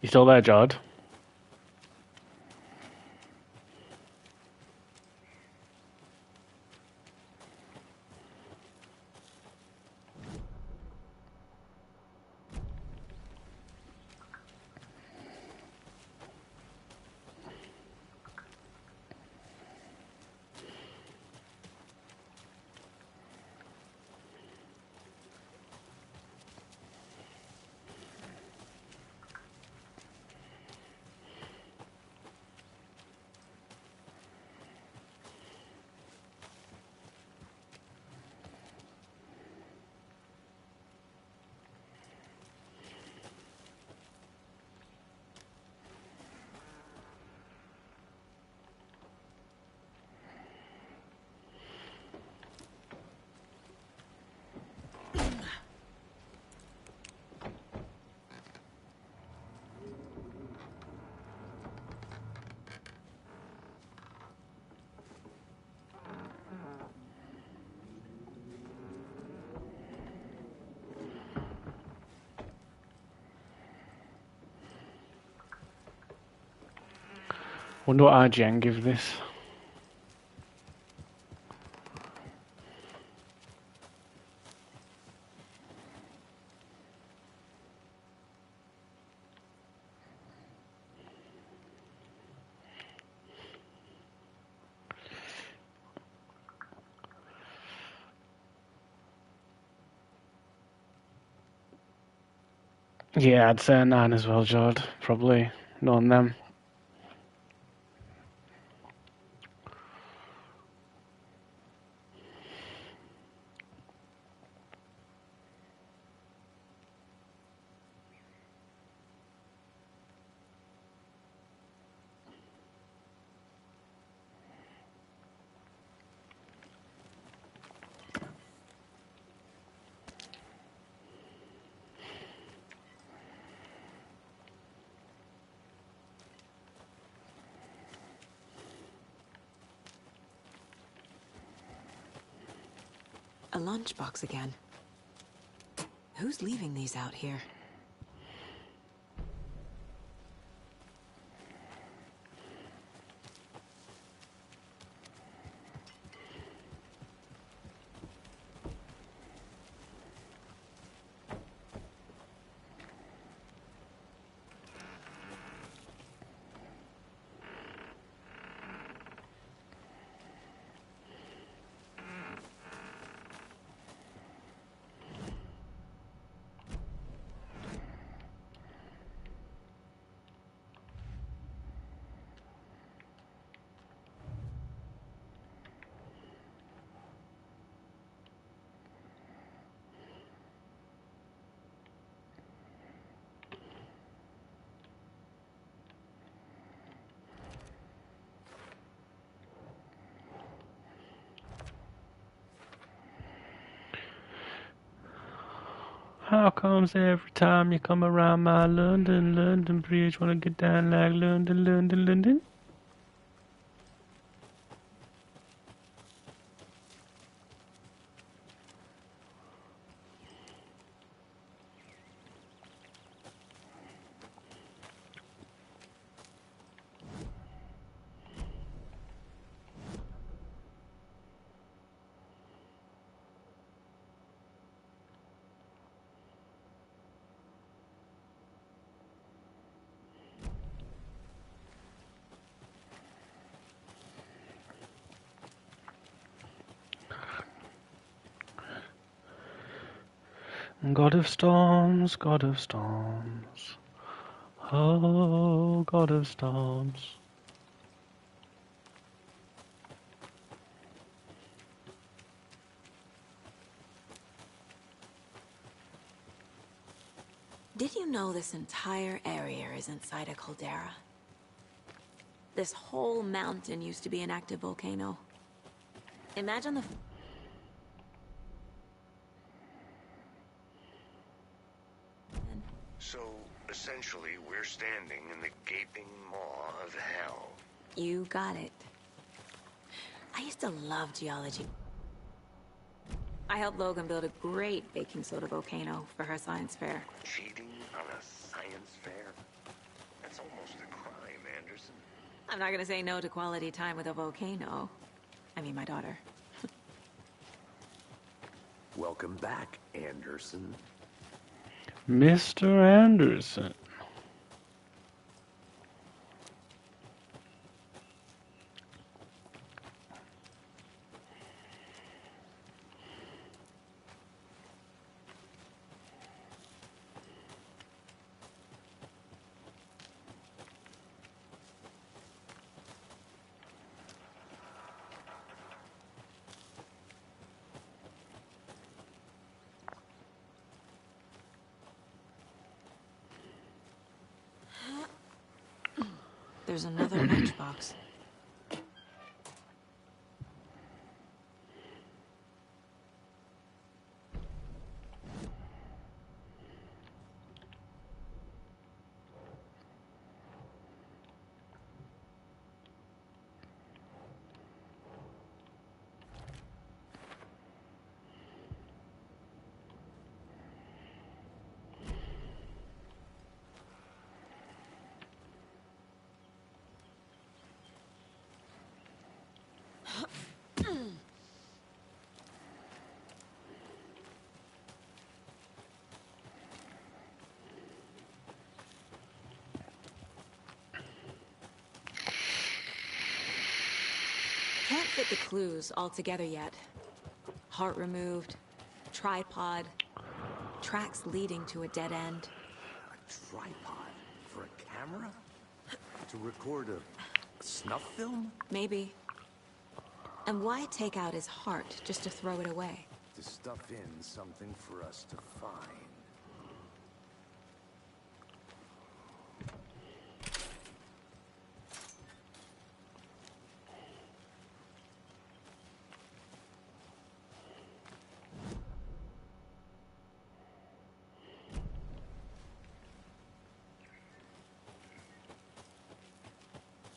You still there, Jod? Wonder what IGN give this. Yeah, I'd say a 9 as well, Jord. Probably knowing them. A lunchbox again. Who's leaving these out here? How comes every time you come around my London bridge, wanna get down like London? God of storms, God of storms. Oh, God of storms. Did you know this entire area is inside a caldera? This whole mountain used to be an active volcano. Imagine the... So, essentially, we're standing in the gaping maw of hell. You got it. I used to love geology. I helped Logan build a great baking soda volcano for her science fair. Cheating on a science fair? That's almost a crime, Anderson. I'm not gonna say no to quality time with a volcano. I mean, my daughter. Welcome back, Anderson. Mr. Anderson. There's another lunchbox. can't fit the clues all together yet. Heart removed, tripod, tracks leading to a dead end. A tripod? For a camera? To record a snuff film? Maybe. And why take out his heart just to throw it away? To stuff in something for us to find.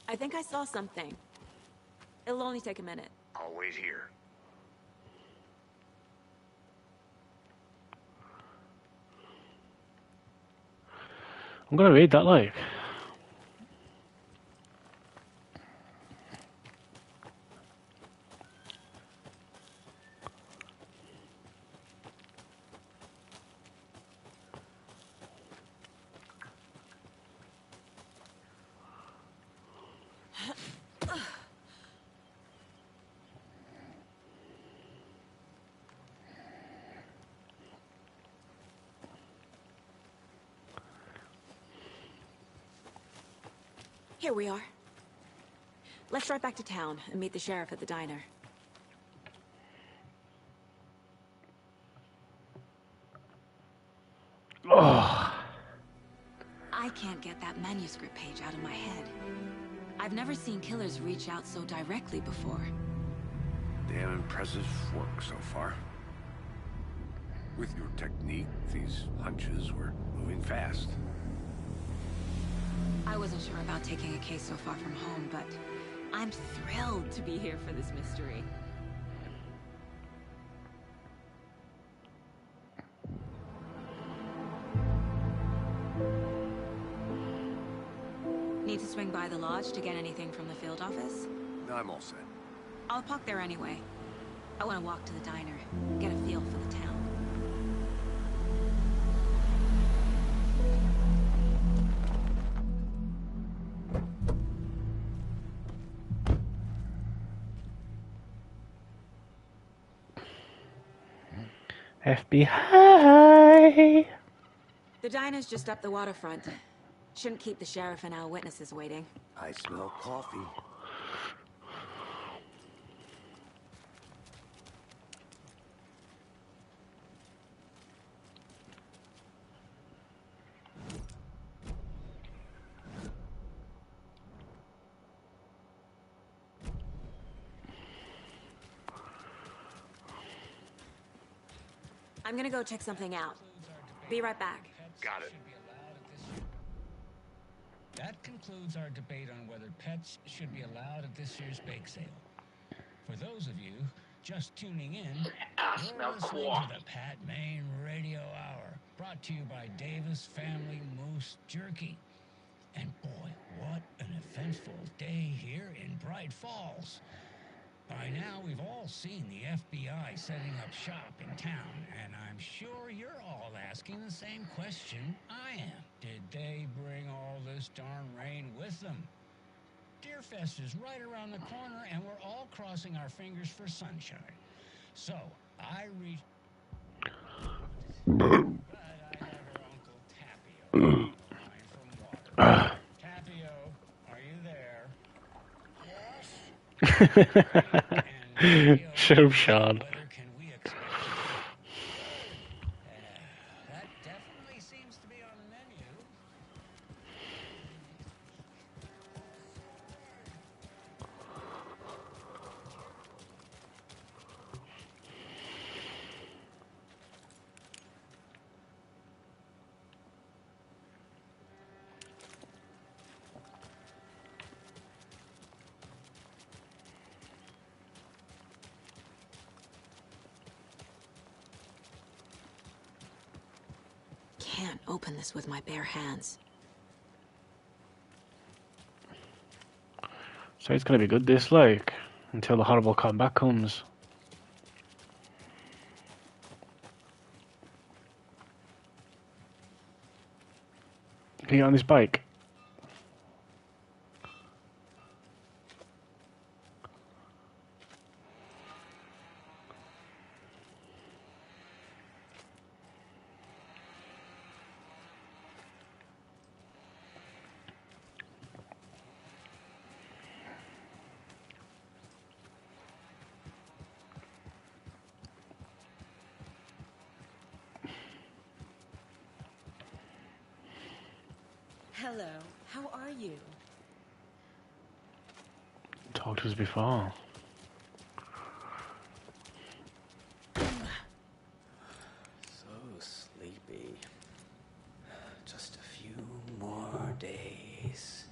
I think I saw something. It'll only take a minute. I'll wait here. I'm gonna read that like. Here we are. Let's drive back to town and meet the sheriff at the diner. Oh, I can't get that manuscript page out of my head. I've never seen killers reach out so directly before. Damn impressive work so far. With your technique, these hunches were moving fast. I wasn't sure about taking a case so far from home, but I'm thrilled to be here for this mystery. Need to swing by the lodge to get anything from the field office? No, I'm all set. I'll park there anyway. I want to walk to the diner, get a feel for the town. FBI. The diner's just up the waterfront. Shouldn't keep the sheriff and our witnesses waiting. I smell coffee. I'm gonna go check something out. Be right back. Got it. That concludes our debate on whether pets should be allowed at this year's bake sale. For those of you just tuning in, you're listening to the Pat Main Radio Hour, brought to you by Davis Family Moose Jerky. And boy, what an eventful day here in Bright Falls. By now, we've all seen the FBI setting up shop in town, and I'm sure you're all asking the same question I am. Did they bring all this darn rain with them? Deerfest is right around the corner, and we're all crossing our fingers for sunshine. So, I reached... but I have her Uncle Tapio line from water. Tapio, are you there? Yes. So Sean. Whether can we expect that definitely seems to be on the menu. Can't open this with my bare hands. So it's gonna be good this like until the horrible comeback comes. Can you get on this bike? Hello, how are you? Talked to us before. So sleepy. Just a few more days.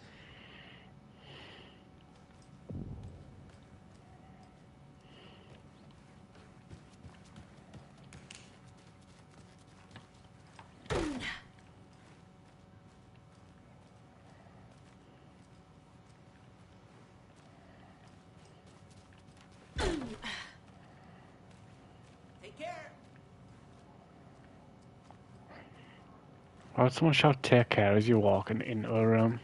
Take care. Why would someone shout "take care" as you're walking into a room?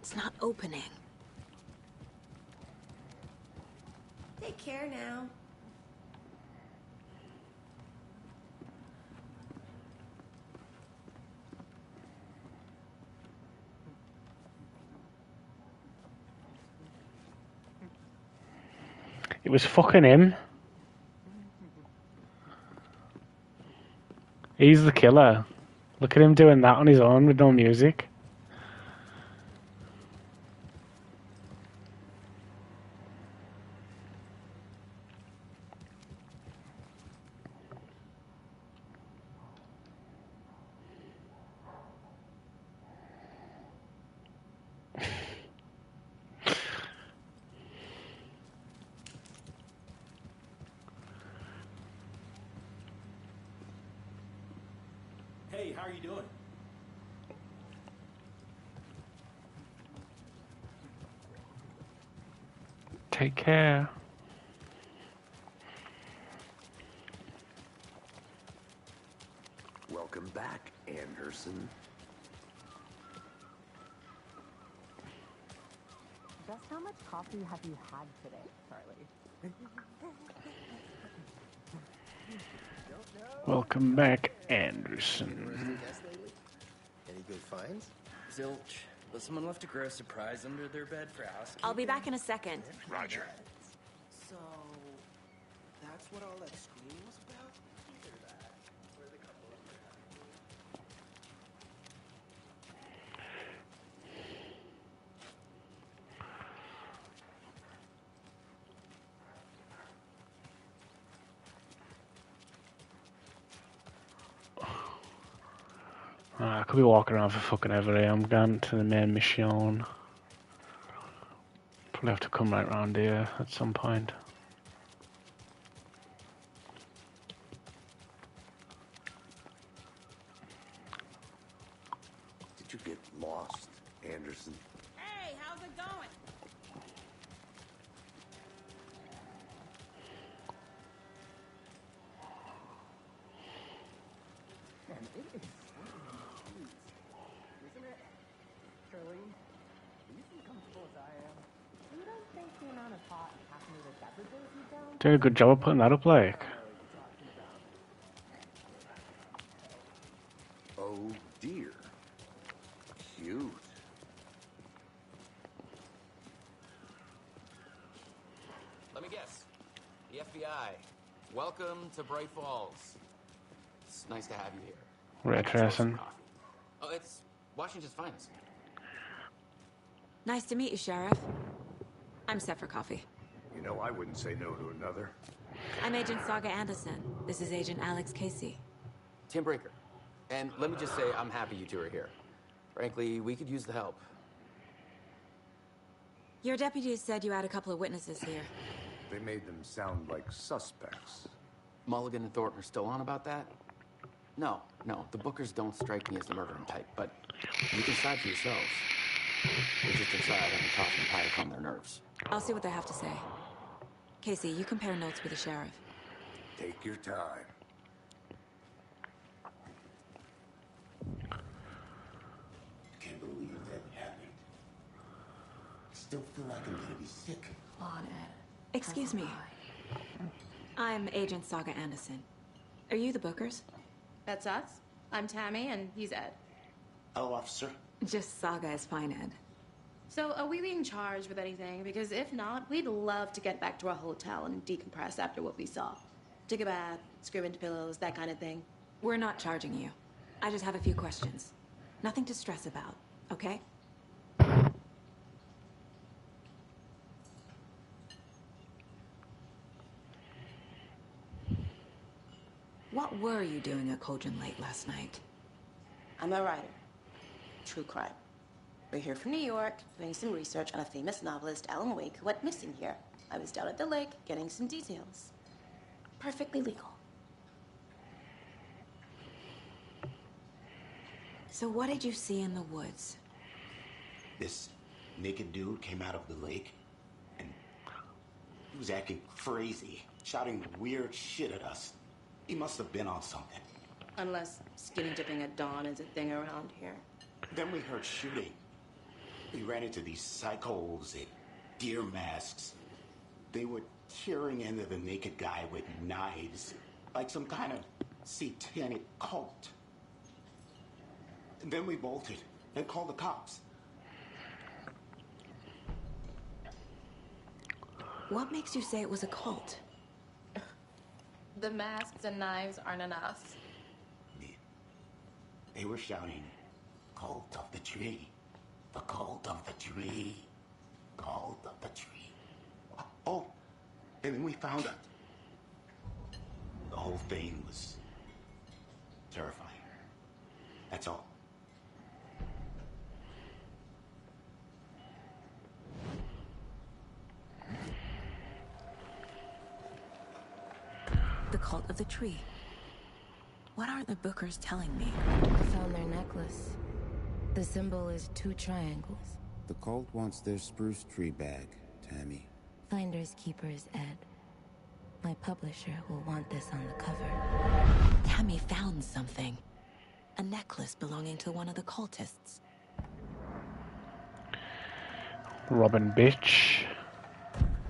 It's not opening. Take care now. It was fucking him. He's the killer. Look at him doing that on his own with no music. Hey, how are you doing? Take care. Welcome back, Anderson. Just how much coffee have you had today, Charlie? Welcome back, Anderson. Any good finds? Zilch, but someone left a gross surprise under their bed for housekeeping. I'll be back in a second. Roger. So, that's what all that screaming was about? Either that, or the couple of I could be walking around for fucking ever. I'm going to the main mission. Probably have to come right round here at some point. Did you get lost, Anderson? Hey, how's it going? Man, it is sweet, isn't it? Charlene, are you as comfortable as I am? You don't think the amount of hot caffeinated beverages you down? Doing a good job of putting that up, like. Oh dear. Cute. Let me guess. The FBI. Welcome to Bright Falls. It's nice to have you here. Red tracing. Oh, it's Washington's finest. Nice to meet you, Sheriff. I'm set for coffee. You know, I wouldn't say no to another. I'm Agent Saga Anderson. This is Agent Alex Casey. Tim Breaker. And let me just say, I'm happy you two are here. Frankly, we could use the help. Your deputies said you had a couple of witnesses here. They made them sound like suspects. Mulligan and Thornton are still on about that? No, the Bookers don't strike me as the murdering type, but you can decide for yourselves. They're just inside having coffee and pie to calm their nerves. I'll see what they have to say. Casey, you compare notes with the sheriff. Take your time. still feel like I'm gonna be sick. Come on, Ed. Excuse me. I'm Agent Saga Anderson. Are you the Bookers? That's us. I'm Tammy, and he's Ed. Hello, officer. Just Saga is fine, Ed. So, are we being charged with anything? Because if not, we'd love to get back to our hotel and decompress after what we saw. Take a bath, scream into pillows, that kind of thing. We're not charging you. I just have a few questions. Nothing to stress about, okay? What were you doing at Cauldron Lake last night? I'm a writer. True crime. We're here from New York, doing some research on a famous novelist, Alan Wake, who went missing here. I was down at the lake, getting some details. Perfectly legal. So what did you see in the woods? This naked dude came out of the lake, and he was acting crazy, shouting weird shit at us. He must have been on something. Unless skinny dipping at dawn is a thing around here. Then we heard shooting. We ran into these psychos in deer masks. They were tearing into the naked guy with knives, like some kind of satanic cult. And then we bolted and called the cops. What makes you say it was a cult? The masks and knives aren't enough. They were shouting, "Cult of the tree, the cult of the tree, cult of the tree." Oh, and then we found out. The whole thing was terrifying. That's all. The cult of the tree. What aren't the Bookers telling me? I found their necklace. The symbol is 2 triangles. The cult wants their spruce tree bag, Tammy. Finders keepers, Ed. My publisher will want this on the cover. Tammy found something. A necklace belonging to one of the cultists. Robin bitch.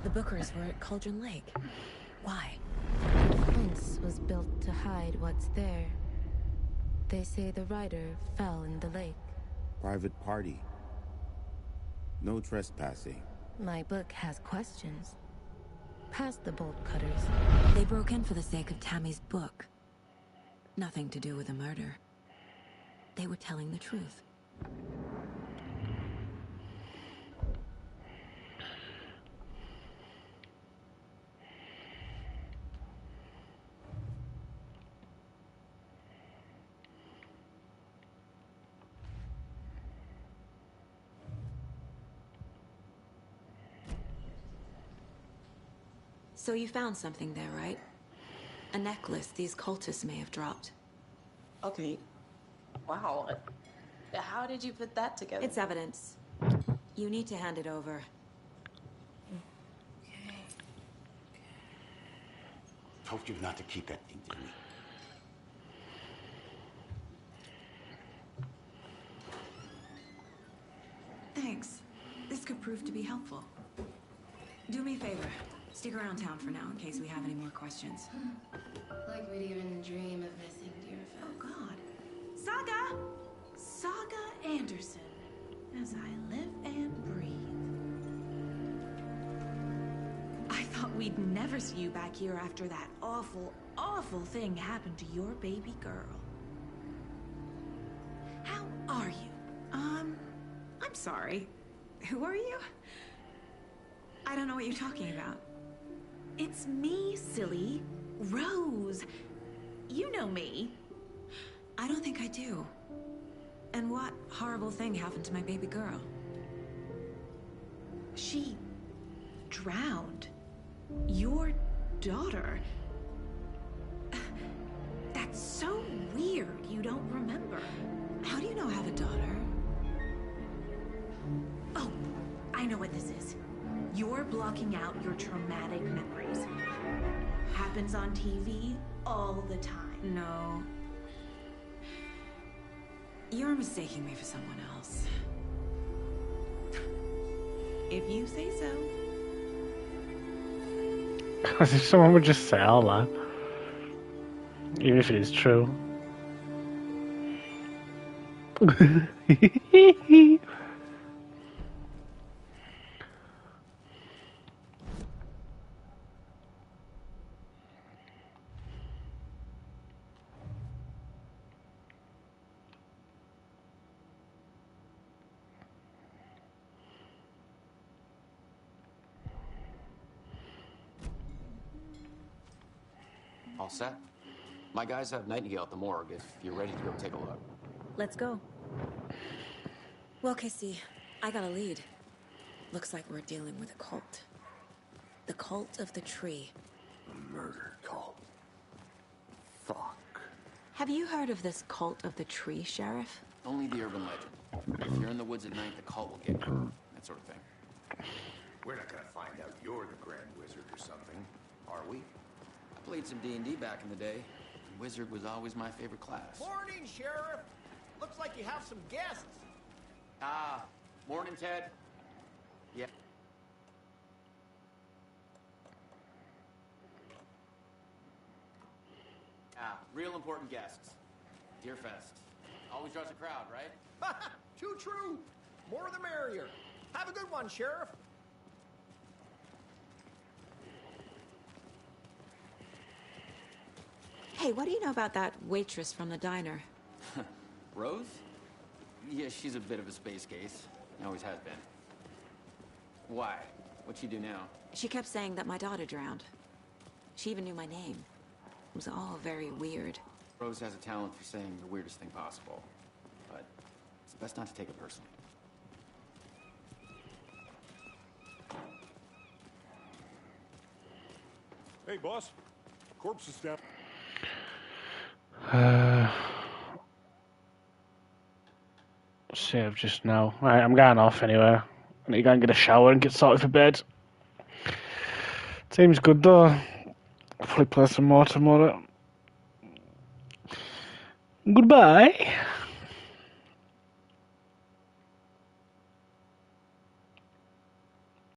The Bookers were at Cauldron Lake. Why? The fence was built to hide what's there. They say the rider fell in the lake. Private party. No trespassing. My book has questions. Past the bolt cutters. They broke in for the sake of Tammy's book. Nothing to do with the murder. They were telling the truth. So you found something there, right? A necklace these cultists may have dropped. Okay. Wow. How did you put that together? It's evidence. You need to hand it over. Told you not to keep that thing to me. Thanks. This could prove to be helpful. Do me a favor. Stick around town for now in case we have any more questions. Like we'd even dream of missing dear friends. Oh, God. Saga! Saga Anderson. As I live and breathe. I thought we'd never see you back here after that awful, awful thing happened to your baby girl. How are you? I'm sorry. Who are you? I don't know what you're talking about. It's me, silly. Rose. You know me. I don't think I do. And what horrible thing happened to my baby girl? She drowned. Your daughter. That's so weird you don't remember. How do you know I have a daughter? Oh, I know what this is. You're blocking out your traumatic memories. Happens on TV all the time. No. You're mistaking me for someone else. If you say so. As if someone would just say all that. Even if it is true. All set? My guys have Nightingale at the morgue if you're ready to go take a look. Let's go. Well, Casey, I got a lead. Looks like we're dealing with a cult. The cult of the tree. A murder cult. Fuck. Have you heard of this cult of the tree, Sheriff? Only the urban legend. If you're in the woods at night, the cult will get you. That sort of thing. We're not gonna find out you're the Grand Wizard or something, are we? I played some D&D back in the day. Wizard was always my favorite class. Morning, Sheriff. Looks like you have some guests. Ah, morning, Ted. Yeah. Ah, real important guests. Deerfest. Always draws a crowd, right? Too true. More the merrier. Have a good one, Sheriff. Hey, what do you know about that waitress from the diner? Rose? Yeah, she's a bit of a space case. Always has been. Why? What'd she do now? She kept saying that my daughter drowned. She even knew my name. It was all very weird. Rose has a talent for saying the weirdest thing possible. But it's best not to take it personally. Hey, boss. Corpse is down. Save just now. Right, I'm going off anyway. I need to go and get a shower and get sorted for bed. Seems good though. Hopefully play some more tomorrow. Goodbye.